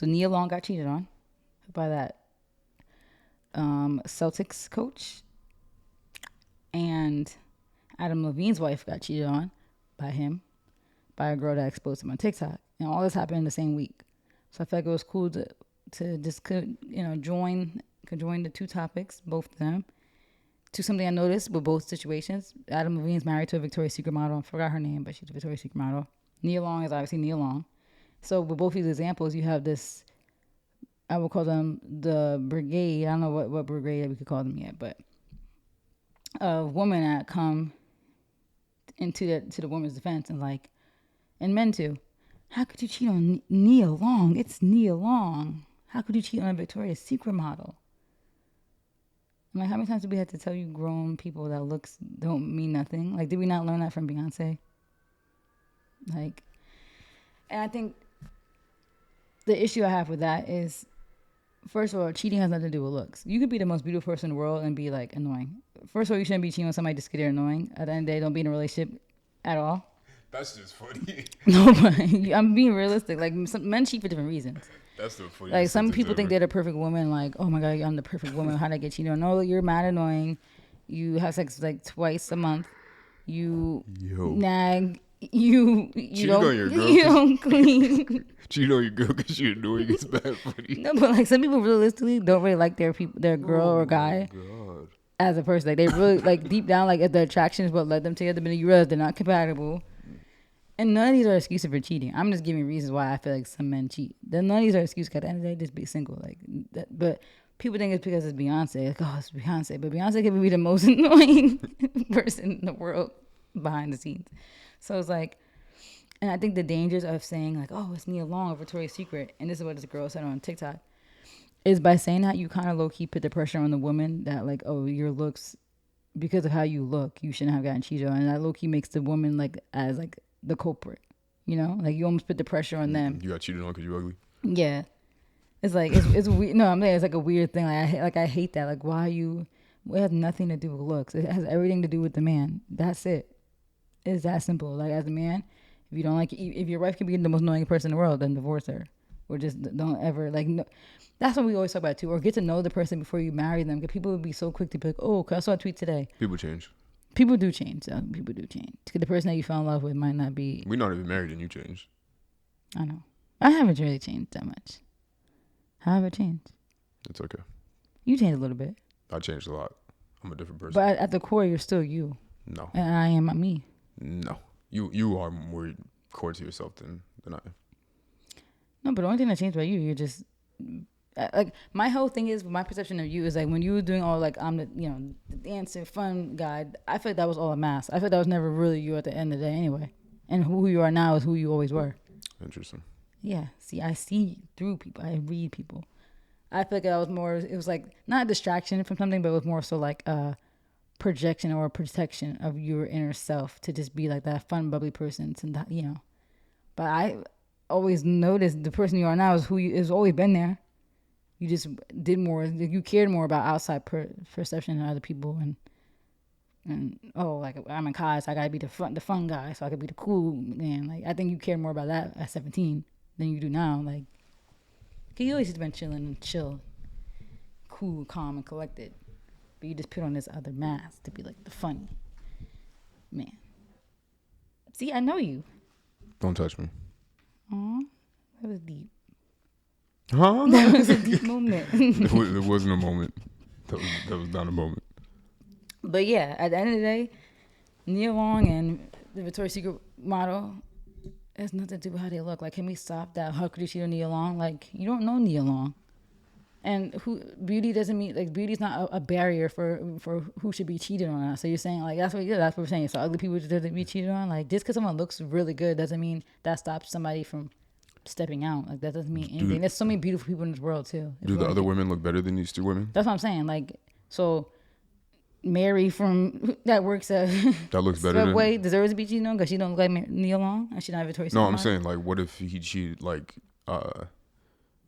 So Nia Long got cheated on by that Celtics coach, and Adam Levine's wife got cheated on by him, by a girl that exposed him on TikTok, and all this happened in the same week. So I felt like it was cool to just join the two topics, both of them, to something I noticed with both situations. Adam Levine's married to a Victoria's Secret model. I forgot her name, but she's a Victoria's Secret model. Nia Long is obviously Nia Long. So with both these examples, you have this, I would call them the brigade. I don't know what brigade we could call them yet, but a woman that come into the woman's defense and men too. How could you cheat on Nia Long? It's Nia Long. How could you cheat on a Victoria's Secret model? I'm like, how many times did we have to tell you grown people that looks don't mean nothing? Like, did we not learn that from Beyonce? Like, and I think the issue I have with that is, first of all, cheating has nothing to do with looks. You could be the most beautiful person in the world and be like annoying. First of all, you shouldn't be cheating on somebody just because they're annoying. At the end of the day, don't be in a relationship at all. That's just funny. No, but I'm being realistic. Like, some men cheat for different reasons. That's the funny. Like, some people think they're the perfect woman. Like, oh my god, I'm the perfect woman. How did I get cheated on? No, you're mad annoying. You have sex like twice a month. You nag. You don't clean. Cheat on your girl because you're annoying. It's bad funny. No, but like some people realistically don't really like their girl or guy as a person. Like, they really like deep down, like, if the attraction is what led them together, but you realize they're not compatible. And none of these are excuses for cheating. I'm just giving reasons why I feel like some men cheat. Then none of these are excuses. At the end of the day, just be single. Like that. But people think it's because it's Beyonce. Like, oh, it's Beyonce. But Beyonce can be the most annoying person in the world behind the scenes. So it's like, and I think the dangers of saying like, oh, it's Nia Long or Victoria's Secret, and this is what this girl said on TikTok, is by saying that you kind of low key put the pressure on the woman that like, oh, your looks, because of how you look, you shouldn't have gotten cheated on, and that low key makes the woman like as like the culprit, you know, like you almost put the pressure on them. You got cheated on because you ugly. Yeah, it's like it's weird. No, I'm saying it's like a weird thing. I hate that. Like, why you? It has nothing to do with looks. It has everything to do with the man. That's it. It's that simple. Like, as a man, if you don't like, if your wife can be the most annoying person in the world, then divorce her, or just don't ever like. No, that's what we always talk about too. Or get to know the person before you marry them. Because people would be so quick to be like, oh, cause I saw a tweet today. People change. People do change. So people do change. The person that you fell in love with might not be. We're not even married and you changed. I know. I haven't really changed that much. How have I changed? It's okay. You changed a little bit. I changed a lot. I'm a different person. But at the core, you're still you. No. And I am me. No. You are more core to yourself than I am. No, but the only thing that changed about you're just like, my whole thing is, my perception of you is like, when you were doing all like, I'm the the dancer fun guy, I feel like that was all a mask. I feel like that was never really you at the end of the day anyway. And who you are now is who you always were. Interesting. Yeah. See, I see through people. I read people. I feel like that was more, it was like not a distraction from something, but it was more so like a projection or a protection of your inner self to just be like that fun, bubbly person. To, but I always noticed the person you are now is who you is always been there. You just did more. You cared more about outside perception than other people, and like, I'm in college, so I gotta be the fun guy, so I could be the cool man. Like, I think you cared more about that at 17 than you do now. Like, 'cause you always just been chilling and chill, cool, calm, and collected. But you just put on this other mask to be like the funny man. See, I know you. Don't touch me. Aw, that was deep. Huh? That was a deep moment. There wasn't a moment. That was not a moment. But yeah, at the end of the day, Nia Long and the Victoria's Secret model has nothing to do with how they look. Like, can we stop that? How could you cheat on Nia Long? Like, you don't know Nia Long. And beauty doesn't mean, like, beauty's not a barrier for who should be cheated on. So you're saying, like, that's what we're saying. So ugly people shouldn't be cheated on. Like, just because someone looks really good doesn't mean that stops somebody from stepping out. Like, that doesn't mean anything. There's so many beautiful people in this world too. Do the other women look better than these two women? That's what I'm saying. Like, so Mary from that works at that looks better Subway deserves to be cheated on because she don't look like Nia Long and she's not Victoria's Secret. No, I'm saying, like, what if he cheated? Like,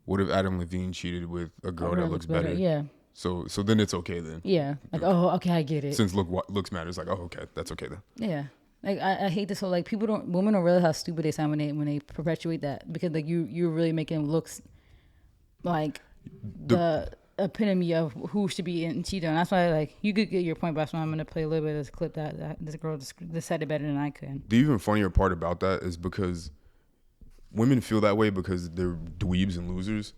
what if Adam Levine cheated with a girl that looks better? Yeah. So then it's okay then. Yeah. Like, oh, okay, I get it. Since looks matters, like, oh, okay, that's okay then. Yeah. Like, I hate this whole, like, women don't realize how stupid they sound when they perpetuate that, because like you're really making looks like The the epitome of who should be in cheating. And that's why like you could get your point, but that's why I'm gonna play a little bit of this clip that this girl just said it better than I could. the even funnier part about that is because women feel that way because they're dweebs and losers.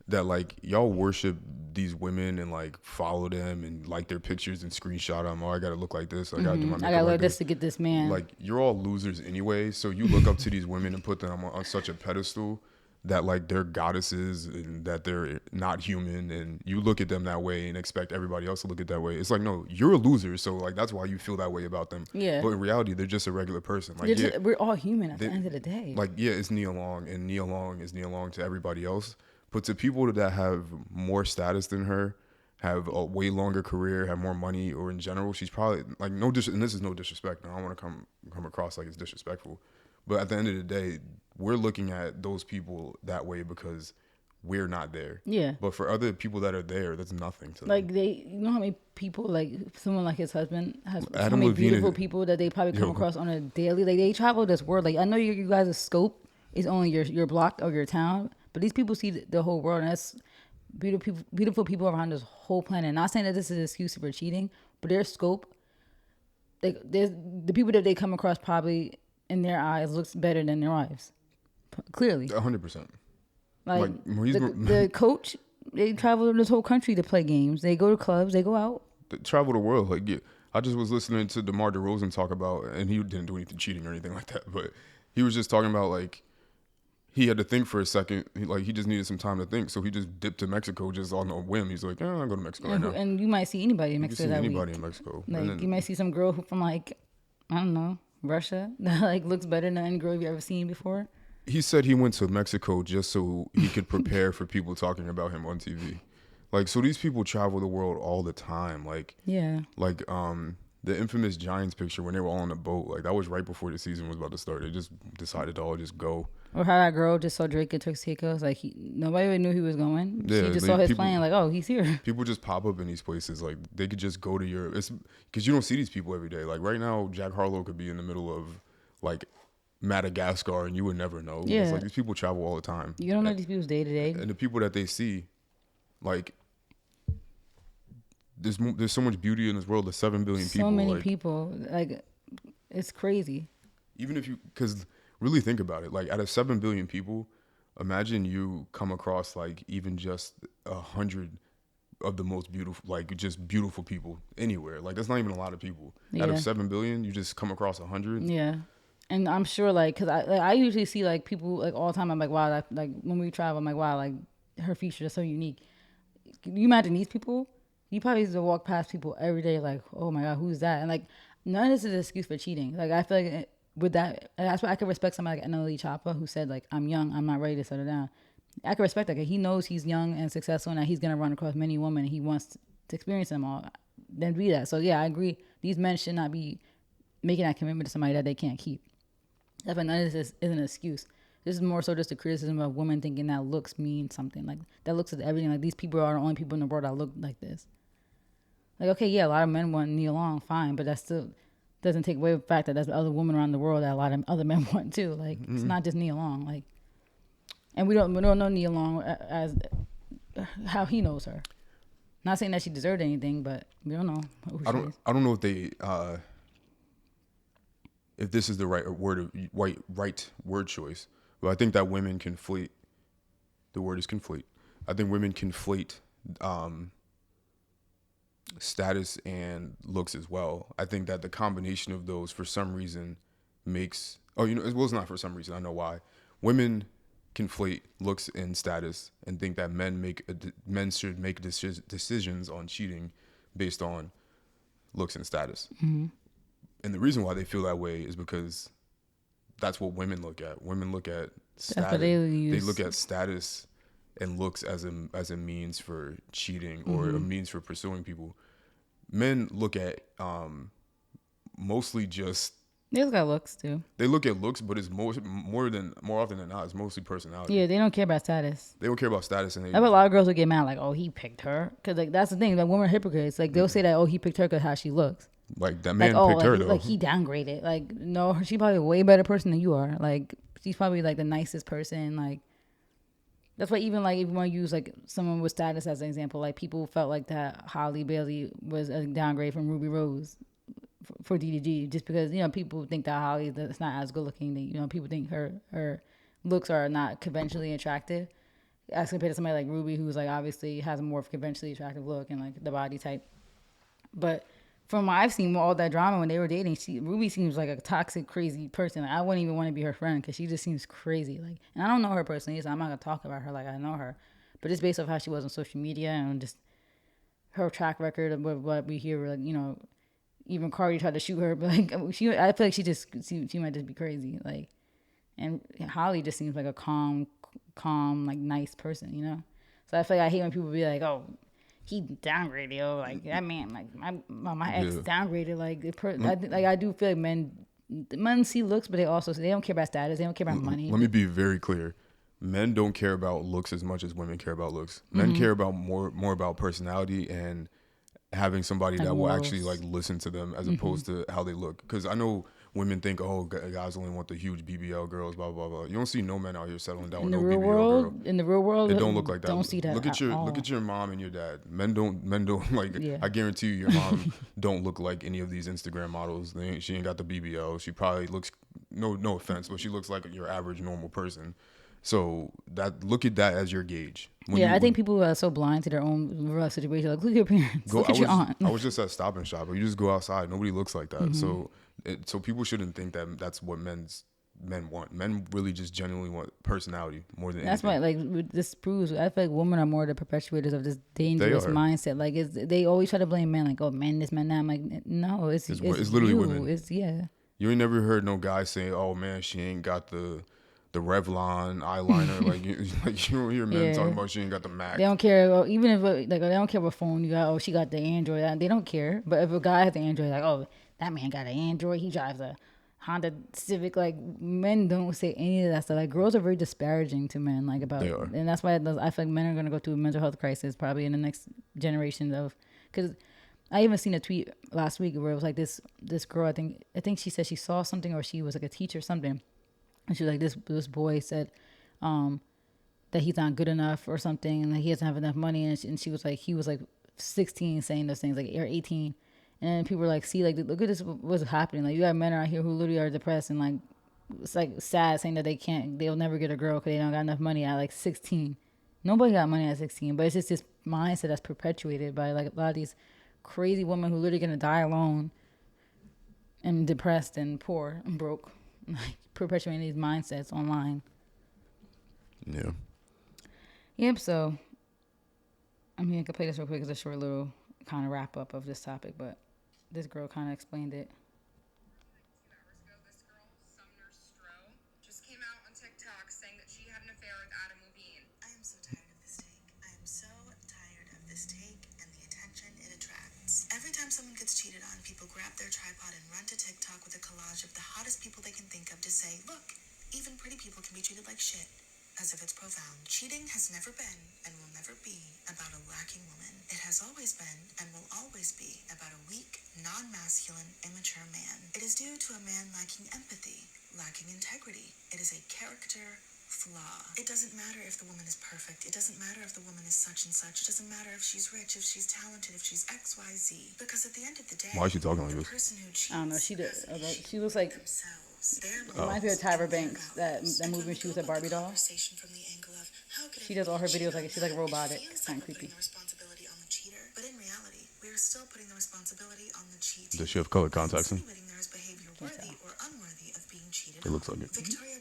That like y'all worship these women and like follow them and like their pictures and screenshot them. Oh, I gotta look like this. I gotta do my makeup I gotta like learn this. this to get this man. Like you're all losers anyway. So you look up to these women and put them on such a pedestal that like they're goddesses and that they're not human. And you look at them that way and expect everybody else to look at that way. It's like no, you're a loser. So like that's why you feel that way about them. Yeah. But in reality, they're just a regular person. Like yeah, We're all human at the end of the day. like yeah, it's Nia Long, and Nia Long is Nia Long to everybody else. But to people that have more status than her, have a way longer career, have more money, or in general, she's probably like and this is no disrespect. I don't want to come across like it's disrespectful, but at the end of the day, we're looking at those people that way because we're not there. Yeah. But for other people that are there, that's nothing to them. Like you know how many people, like someone like his husband has so Adam many Levine beautiful is- people that they probably come Yo. across on a daily. Like they travel this world. Like I know you guys' scope is only your block or your town, but these people see the whole world, and that's beautiful people around this whole planet. Not saying that this is an excuse for cheating, but their scope, like there's the people that they come across probably in their eyes looks better than their wives, clearly. 100%. Like Like, the coach, they travel this whole country to play games. They go to clubs. They go out. Travel the world. Like yeah, I just was listening to DeMar DeRozan talk about, and he didn't do anything cheating or anything like that, but he was just talking about like he had to think for a second. He just needed some time to think, so he just dipped to Mexico just on a whim. He's like, I'll go to Mexico right now. And you might see anybody in You can Mexico see that anybody week. in Mexico. Like And then you might see some girl who from like I don't know Russia that like looks better than any girl you've ever seen before. he said he went to Mexico just so he could prepare for people talking about him on TV. Like, so these people travel the world all the time. Like, Yeah. like the infamous Giants picture when they were all on a boat. Like that was right before the season was about to start. They just decided to all just go. Or how that girl just saw Drake get Texicos. Like nobody even knew he was going. Yeah, she just like, saw his people- plane. Like, oh, he's here. People just pop up in these places. Like they could just go to Europe. It's because you don't see these people every day. Like right now, Jack Harlow could be in the middle of like Madagascar, and you would never know. Yeah. It's like these people travel all the time. You don't know these people's day to day. And the people that they see, like there's so much beauty in this world. There's 7 billion people. So many like, people. Like it's crazy. even if you, because really think about it, like out of 7 billion people, imagine you come across like even just 100 of the most beautiful, like just beautiful people anywhere. Like that's not even a lot of people. Out Yeah. of 7 billion, you just come across 100. Yeah. And I'm sure, like, because I usually see, like, people, like, all the time. I'm like, wow, like, when we travel, I'm like, wow, like, her features are so unique. Can you imagine these people? You probably used to walk past people every day, like, oh, my God, who's that? And, like, none of this is an excuse for cheating. Like, I feel like with that, that's why I could respect somebody like NLE Choppa who said, like, I'm young, I'm not ready to settle down. I can respect that. 'Cause he knows he's young and successful and that he's going to run across many women and he wants to experience them all. Then be that. So, yeah, I agree. These men should not be making that commitment to somebody that they can't keep. That's why none of this is an excuse. This is more so just a criticism of women thinking that looks mean something. Like, that looks at everything. Like, these people are the only people in the world that look like this. Like, okay, yeah, a lot of men want Nia Long, fine, but that still doesn't take away the fact that there's other women around the world that a lot of other men want too. Like, it's not just Nia Long. Like, and we don't know Nia Long as how he knows her. Not saying that she deserved anything, but we don't know who she is. I don't know if they if this is the right word choice, but I think that women conflate. The word is conflate. I think women conflate status and looks as well. I think that the combination of those, for some reason, makes. Oh, you know, well, it's not for some reason. I know why. Women conflate looks and status and think that men should make decisions on cheating based on looks and status. Mm-hmm. And the reason why they feel that way is because that's what women look at. Women look at status. what they use. They look at status and looks as a means for cheating or a means for pursuing people. Men look at mostly just. They got looks too. They look at looks, but it's more often than not, it's mostly personality. Yeah, they don't care about status. They don't care about status, and I bet a lot of girls would get mad, like, oh, he picked her. Because, like, that's the thing. Like, women are hypocrites. Like, they'll say that, oh, he picked her because how she looks. like that man Like, oh, picked her like, though. like, he downgraded. Like, no, she's probably a way better person than you are. Like, she's probably, like, the nicest person. Like, That's why even like if you want to use like someone with status as an example, like people felt like that Holly Bailey was a downgrade from Ruby Rose for DDG, just because people think that Holly is not as good looking. People think her looks are not conventionally attractive as compared to somebody like Ruby, who's like obviously has a more conventionally attractive look and like the body type. But from what I've seen, all that drama when they were dating, Ruby seems like a toxic, crazy person. Like, I wouldn't even want to be her friend because she just seems crazy. Like, and I don't know her personally, so I'm not gonna talk about her like I know her. But just based off how she was on social media and just her track record of what we hear, like even Cardi tried to shoot her, but like I feel like she might just be crazy. Like, and Holly just seems like a calm, like nice person. So I feel like I hate when people be like, oh, he downgraded, yo. Like that man, like my ex Yeah. downgraded. I do feel like men see looks, but they don't care about status. They don't care about money. Let me be very clear. Men don't care about looks as much as women care about looks. Men care about more about personality and having somebody Like that will actually morals. like listen to them as opposed to how they look. Because I know women think, oh, guys only want the huge BBL girls, blah blah blah. You don't see no men out here settling down with no BBL girl. In the real world, It don't look like that. don't see that Look at at your all. mom and your dad. Men don't like. Yeah. I guarantee you, your mom don't look like any of these Instagram models. She ain't got the BBL. She probably looks no offense, but she looks like your average normal person. So look at that as your gauge. I think people are so blind to their own real situation. Like, look at your parents. Look at your aunt. I was just at Stop and Shop, but you just go outside. Nobody looks like that. So people shouldn't think that that's what men want. Men really just genuinely want personality more than That's anything. why, like, this proves. I feel like women are more the perpetuators of this dangerous mindset. Like, they always try to blame men. Like, oh, men this, men that. I'm like, no, it's literally you. women. It's You ain't never heard no guy saying, "Oh man, she ain't got the Revlon eyeliner." like you don't hear men talking about she ain't got the Mac. They don't care. Even if they don't care what phone you got. Oh, she got the Android. They don't care. But if a guy has the Android, like, oh, that man got an Android. He drives a Honda Civic. Like, men don't say any of that stuff. Like, girls are very disparaging to men. Like, about, They are. and that's why I feel like men are gonna go through a mental health crisis probably in the next generation of, because I even seen a tweet last week where it was like this girl. I think she said she saw something, or she was like a teacher or something, and she was like, this boy said that he's not good enough or something, and that he doesn't have enough money, and she was like, he was like 16 saying those things, like, or 18, and then people were like, see, like, look at this, what's happening. Like, you got men out here who literally are depressed and like, it's like sad, saying that they'll never get a girl because they don't got enough money at like 16. Nobody got money at 16, but it's just this mindset that's perpetuated by like a lot of these crazy women who literally gonna die alone and depressed and poor and broke, like perpetuating these mindsets online. Yeah. Yep. So, I mean, I could play this real quick as a short little kind of wrap up of this topic, but this girl kind of explained it. Every time someone gets cheated on, people grab their tripod and run to TikTok with a collage of the hottest people they can think of to say, look, even pretty people can be treated like shit. As if it's profound. Cheating has never been and will never be about a lacking woman. It has always been and will always be about a weak, non-masculine, immature man. It is due to a man lacking empathy, lacking integrity. It is a character flaw. It doesn't matter if the woman is perfect. It doesn't matter if the woman is such and such. It doesn't matter if she's rich, if she's talented, if she's XYZ. Because at the end of the day, Why is she talking like the this? person who cheats, I don't know. She looks like, reminds me of Tyra Banks, that movie when she was a Barbie doll. She does all her videos like she's like robotic, kind of creepy. But in reality, we are still putting the responsibility on the cheat. Does she have color contacts in? It looks like it.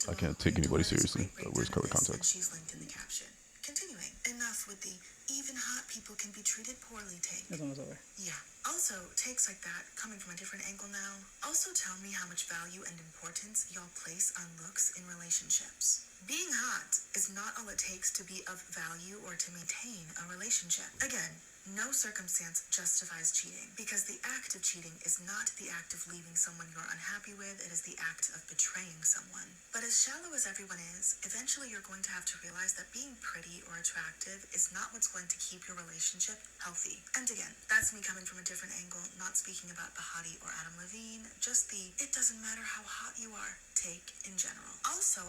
I can't take anybody seriously that wears color contacts. She's linked in the caption. Continuing, enough with the even hot people can be treated poorly take. This one was over. Yeah. Also, takes like that, coming from a different angle now. Also tell me how much value and importance y'all place on looks in relationships. Being hot is not all it takes to be of value or to maintain a relationship. Again, no circumstance justifies cheating, because the act of cheating is not the act of leaving someone you're unhappy with, it is the act of betraying someone. But as shallow as everyone is, eventually you're going to have to realize that being pretty or attractive is not what's going to keep your relationship healthy. And again, that's me coming from a different angle, not speaking about Behati or Adam Levine, just the it doesn't matter how hot you are take in general. Also,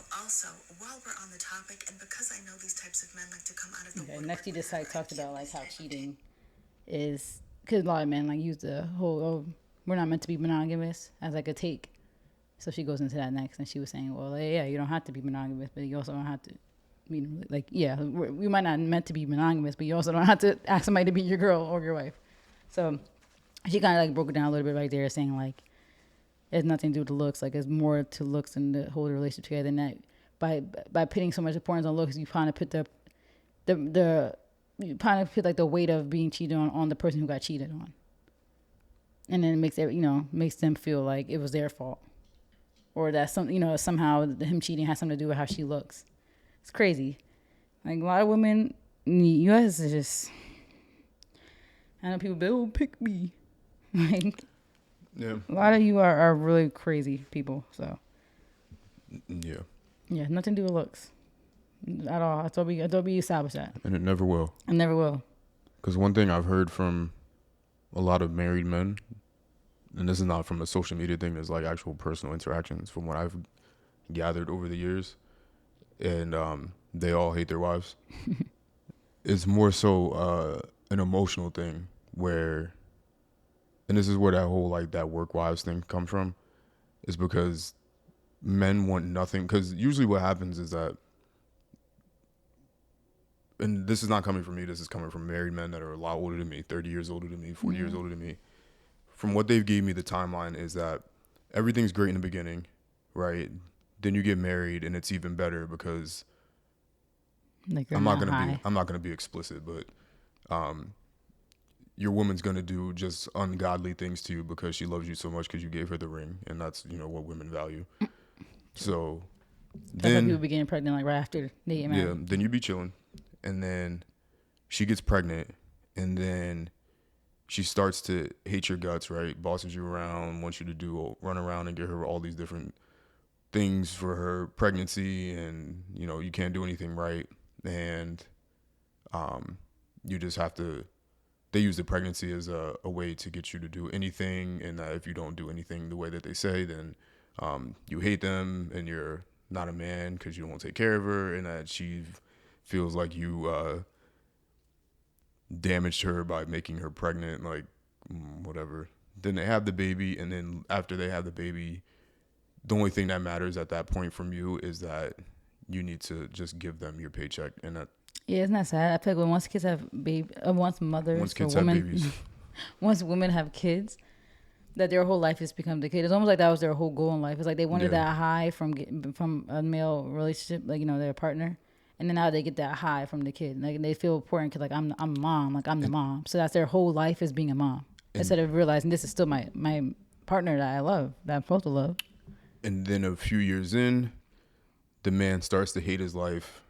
while we're on the topic, and because I know these types of men like to come out of the Okay, woodwork next he just whenever like I talked about give like how this cheating is, because a lot of men like use the whole, oh, we're not meant to be monogamous as like a take. So she goes into that next, and she was saying, well, yeah, you don't have to be monogamous, but you also don't have to be like, yeah, we might not meant to be monogamous, but you also don't have to ask somebody to be your girl or your wife. So she kind of like broke it down a little bit right there, saying like it has nothing to do with the looks. Like it's more to looks than to hold a relationship together. And that by putting so much importance on looks, you kind of put the you kind of put like the weight of being cheated on the person who got cheated on, and then it makes makes them feel like it was their fault, or that somehow him cheating has something to do with how she looks. It's crazy. Like a lot of women in the U.S. is just, I know people be, oh, pick me. Like Yeah. a lot of you are really crazy people. So Yeah. yeah, nothing to do with looks at all. I thought we established that. And it never will. I never will. Because one thing I've heard from a lot of married men, and this is not from a social media thing, there's like actual personal interactions from what I've gathered over the years, and they all hate their wives. It's more so an emotional thing where, and this is where that whole like that work wives thing comes from, is because men want nothing. Because usually what happens is that, and this is not coming from me, this is coming from married men that are a lot older than me, 30 years older than me, 40 years older than me. From what they've gave me, the timeline is that everything's great in the beginning, right? Then you get married and it's even better because Like I'm not gonna be explicit, but your woman's gonna do just ungodly things to you because she loves you so much because you gave her the ring, and that's what women value. So that's why then people be getting pregnant like right after they get married. yeah, then you be chilling, and then she gets pregnant, and then she starts to hate your guts, right? Bosses you around, wants you to run around and get her all these different things for her pregnancy, and you can't do anything right, and you just have to. They use the pregnancy as a way to get you to do anything, and if you don't do anything the way that they say, then you hate them, and you're not a man because you won't take care of her, and that she feels like you damaged her by making her pregnant, like whatever. Then they have the baby, and then after they have the baby, the only thing that matters at that point from you is that you need to just give them your paycheck, and that. Yeah, isn't that sad? I feel like when once kids have once kids have babies, once women have kids, that their whole life has become the kid. It's almost like that was their whole goal in life. It's like they wanted that high from a male relationship, like their partner, and then now they get that high from the kid. Like they feel important because like I'm a mom, like I'm the mom. So that's their whole life is being a mom instead of realizing this is still my partner that I love, that I'm supposed to love. And then a few years in, the man starts to hate his life.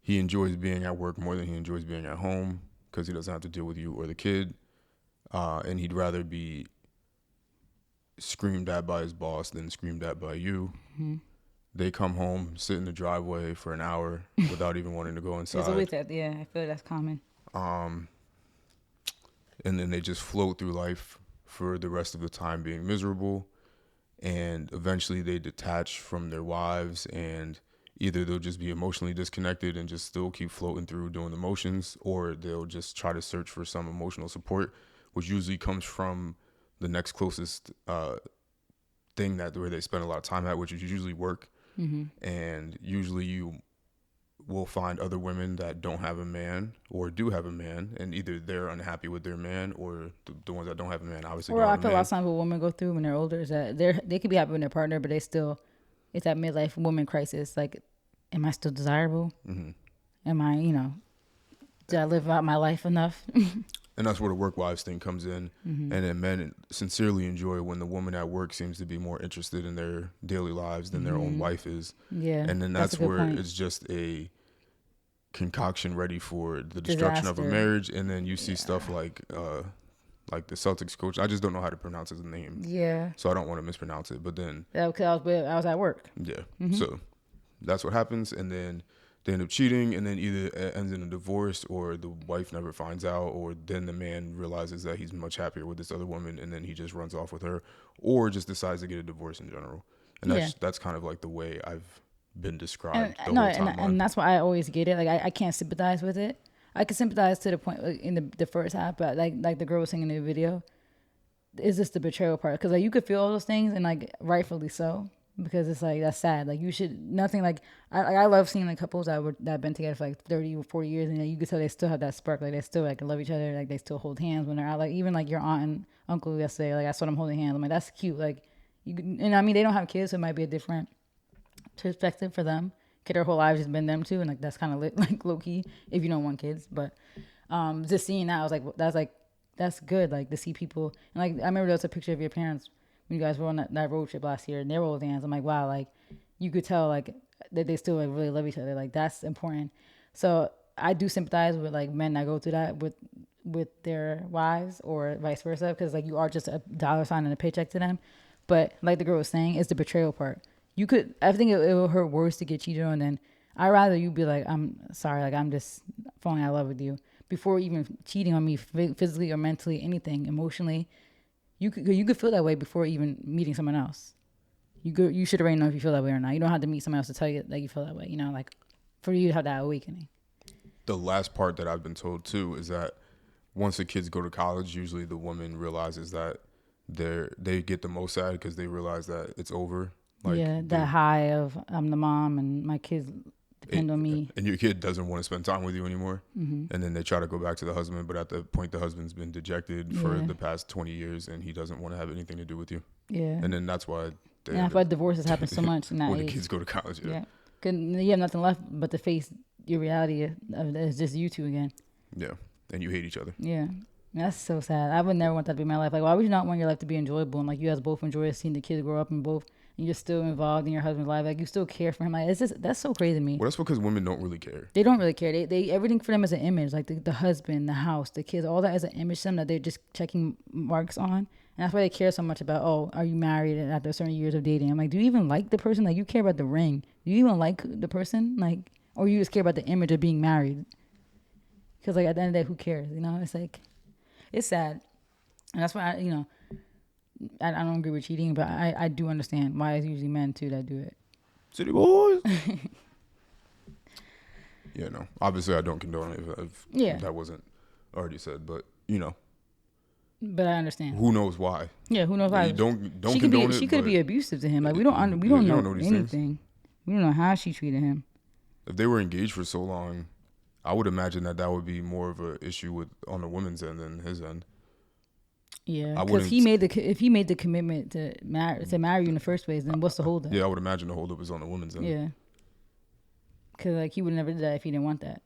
He enjoys being at work more than he enjoys being at home because he doesn't have to deal with you or the kid. And he'd rather be screamed at by his boss than screamed at by you. Mm-hmm. They come home, sit in the driveway for an hour without even wanting to go inside. There's always that, yeah. I feel like that's common. And then they just float through life for the rest of the time being miserable. And eventually they detach from their wives, and either they'll just be emotionally disconnected and just still keep floating through doing the motions, or they'll just try to search for some emotional support, which usually comes from the next closest thing where they spend a lot of time at, which is usually work. Mm-hmm. And usually you will find other women that don't have a man or do have a man, and either they're unhappy with their man, or the ones that don't have a man obviously. Or I feel a lot of times what women go through when they're older is that they could be happy with their partner, but it's that midlife woman crisis. Like, am I still desirable? Mm-hmm. Am I, did I live out my life enough? And that's where the work wives thing comes in. Mm-hmm. And then men sincerely enjoy when the woman at work seems to be more interested in their daily lives than their own wife is. Yeah. And then that's where it's just a concoction ready for the destruction of a marriage. And then you see stuff like the Celtics coach. I just don't know how to pronounce his name. Yeah. So I don't want to mispronounce it. But then. Yeah, because I was at work. Yeah. Mm-hmm. So that's what happens. And then they end up cheating, and then either it ends in a divorce, or the wife never finds out, or then the man realizes that he's much happier with this other woman, and then he just runs off with her, or just decides to get a divorce in general. And that's kind of like the way I've been described the No, whole timeline. and that's why I always get it. Like I can't sympathize with it. I can sympathize to the point like, in the first half, but like the girl was saying in the video, is this the betrayal part? Because like you could feel all those things, and like rightfully so, because it's like that's sad. Like you should nothing like I love seeing like couples that been together for like 30 or 40 years, and you can tell they still have that spark. Like they still like love each other. Like they still hold hands when they're out. Like even like your aunt and uncle yesterday, like I saw them holding hands. I'm like that's cute. Like and I mean they don't have kids, so it might be a different perspective for them. Kid their whole lives just been them too, and like that's kind of like low key if you don't want kids. But just seeing that, I was like that's good. Like to see people and like I remember there was a picture of your parents when you guys were on that road trip last year, and they were holding hands. I'm like, wow, like you could tell like that they still like really love each other. Like that's important. So I do sympathize with like men that go through that with their wives or vice versa, because like you are just a dollar sign and a paycheck to them. But like the girl was saying, it's the betrayal part. You could, I think it will hurt worse to get cheated on than I'd rather you be like, I'm sorry, like I'm just falling out of love with you before even cheating on me physically or mentally, anything, emotionally. You could feel that way before even meeting someone else. You should already know if you feel that way or not. You don't have to meet someone else to tell you that you feel that way. You know, like for you to have that awakening. The last part that I've been told too is that once the kids go to college, usually the woman realizes that they get the most sad because they realize that it's over. Like yeah, that high of I'm the mom and my kids depend on me. And your kid doesn't want to spend time with you anymore. Mm-hmm. And then they try to go back to the husband, but at the point the husband's been dejected for the past 20 years and he doesn't want to have anything to do with you. Yeah. And then that's why that's why divorces happen so much in that when age. the kids go to college. Yeah. Cause you have nothing left but to face your reality of it's just you two again. Yeah. And you hate each other. Yeah. That's so sad. I would never want that to be my life. Like, why would you not want your life to be enjoyable? And like, you guys both enjoy seeing the kids grow up and and you're still involved in your husband's life. Like, you still care for him. Like, it's just, that's so crazy to me. Well, that's because women don't really care. They don't really care. They everything for them is an image. Like the husband, the house, the kids, all that is an image to them that they're just checking marks on. And that's why they care so much about, oh, are you married after certain years of dating? I'm like, do you even like the person? Like, you care about the ring. Do you even like the person? Like, or you just care about the image of being married? Because like at the end of the day, who cares? You know, it's like, it's sad. And that's why I don't agree with cheating, but I do understand why it's usually men too that do it. City boys. Yeah, no. Obviously, I don't condone it if that wasn't already said, but you know. But I understand. Who knows why? Yeah, who knows why? You don't condone it. She could be abusive to him. Like we don't know anything. Things. We don't know how she treated him. If they were engaged for so long, I would imagine that would be more of an issue on the woman's end than his end. Yeah, because if he made the commitment to marry you in the first place, then what's the holdup? Yeah, I would imagine the holdup is on the woman's end. Yeah, because like he would never do that if he didn't want that.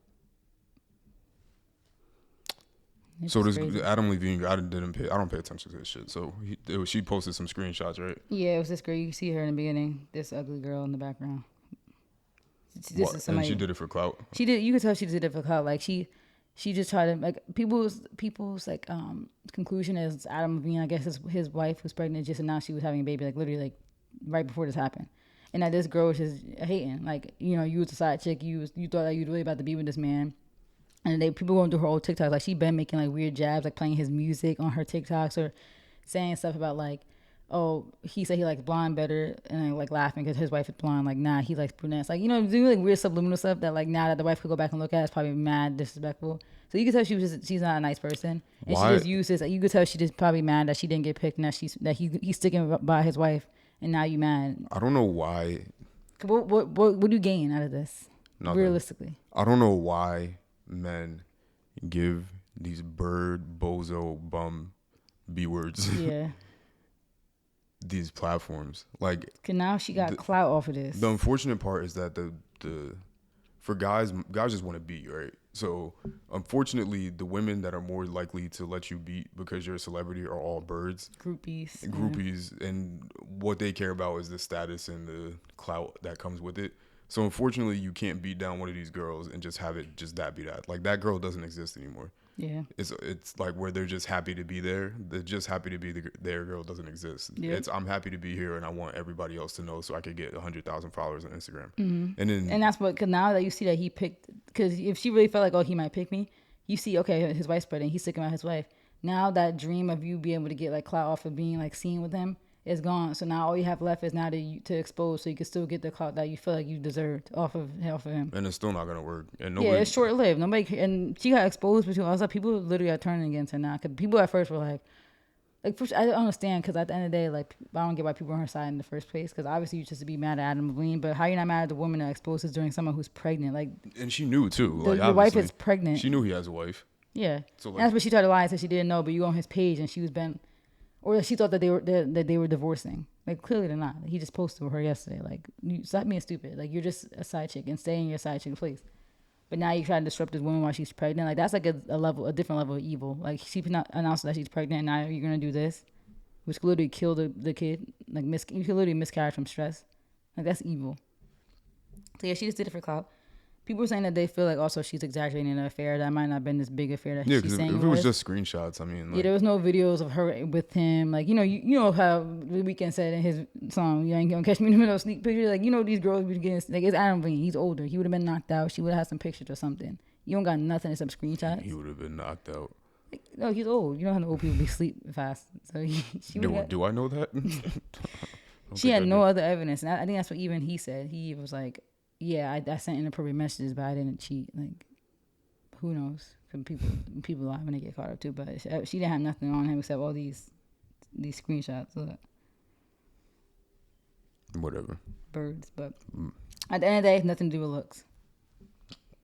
So this Adam Levine, I don't pay attention to this shit. So she posted some screenshots, right? Yeah, it was this girl. You see her in the beginning. This ugly girl in the background. This is somebody. And she did it for clout. She did. You could tell she did it for clout. Like she just tried to like people's like conclusion is Adam Levine. I guess his wife was pregnant. Just announced she was having a baby. Like literally like right before this happened. And that this girl was just hating. Like you was a side chick. You thought that you were really about to be with this man. And people going through her old TikToks. Like she been making like weird jabs, like playing his music on her TikToks or saying stuff about like, oh, he said he likes blonde better, and like laughing because his wife is blonde. Like, nah, he likes brunettes. Like, doing like weird subliminal stuff that like now that the wife could go back and look at, it's probably mad disrespectful. So you can tell she's not a nice person, and why? She just uses. You could tell she just probably mad that she didn't get picked, and that he's sticking by his wife, and now you mad. I don't know why. What do you gain out of this? Nothing. Realistically, I don't know why men give these bird bozo bum b words. Yeah. These platforms like now she got clout off of this. The unfortunate part is that for guys just want to beat, right? So unfortunately the women that are more likely to let you beat because you're a celebrity are all birds, groupies, and what they care about is the status and the clout that comes with it. So unfortunately you can't beat down one of these girls and just have it just that be that. Like that girl doesn't exist anymore. Yeah, it's like where they're just happy to be there. They're just happy to be their girl doesn't exist. Yep. I'm happy to be here, and I want everybody else to know so I could get 100,000 followers on Instagram. Mm-hmm. And that's what. Because now that you see that he picked, because if she really felt like, oh, he might pick me, you see, okay, his wife's pregnant, he's sticking out his wife. Now that dream of you being able to get like clout off of being like seen with him it's gone. So now all you have left is now to expose, so you can still get the clout that you feel like you deserved off of him. And it's still not gonna work. And yeah, it's short lived. Nobody, and she got exposed between us. Like, people literally are turning against her now. Cause people at first were like first, I don't understand, because at the end of the day, like, I don't get why people are on her side in the first place. Because obviously you just to be mad at Adam Levine, but how you not mad at the woman that exposes during someone who's pregnant? Like, and she knew too. Like, your wife is pregnant. She knew he has a wife. Yeah, so that's what she tried to lie and said she didn't know. But you go on his page and she was been, or she thought that they were divorcing. Like, clearly they're not. He just posted with her yesterday. Like, you stop being stupid. Like, you're just a side chick and stay in your side chick place. But now you try to disrupt this woman while she's pregnant. Like, that's like a different level of evil. Like, she announced that she's pregnant, and now you're gonna do this, which could literally kill the kid. Like, you could literally miscarry from stress. Like, that's evil. So yeah, she just did it for clout. People are saying that they feel like also she's exaggerating the affair. That might not have been this big affair that she's saying. If it was just screenshots, I mean, yeah, there was no videos of her with him. Like, you know how The Weeknd said in his song, "You ain't gonna catch me in the middle of sneak pictures." Like, these girls be getting, like, it's Adam Levine. He's older. He would have been knocked out. She would have had some pictures or something. You don't got nothing except screenshots. He would have been knocked out. Like, no, he's old. You know how the old people be sleep fast. So do I know that? She had no other evidence, and I think that's what even he said. He was like, "Yeah, I sent inappropriate messages, but I didn't cheat." Like, who knows? People lie when they get caught up too. But she didn't have nothing on him except all these screenshots. Look. Whatever. Birds, but at the end of the day, nothing to do with looks.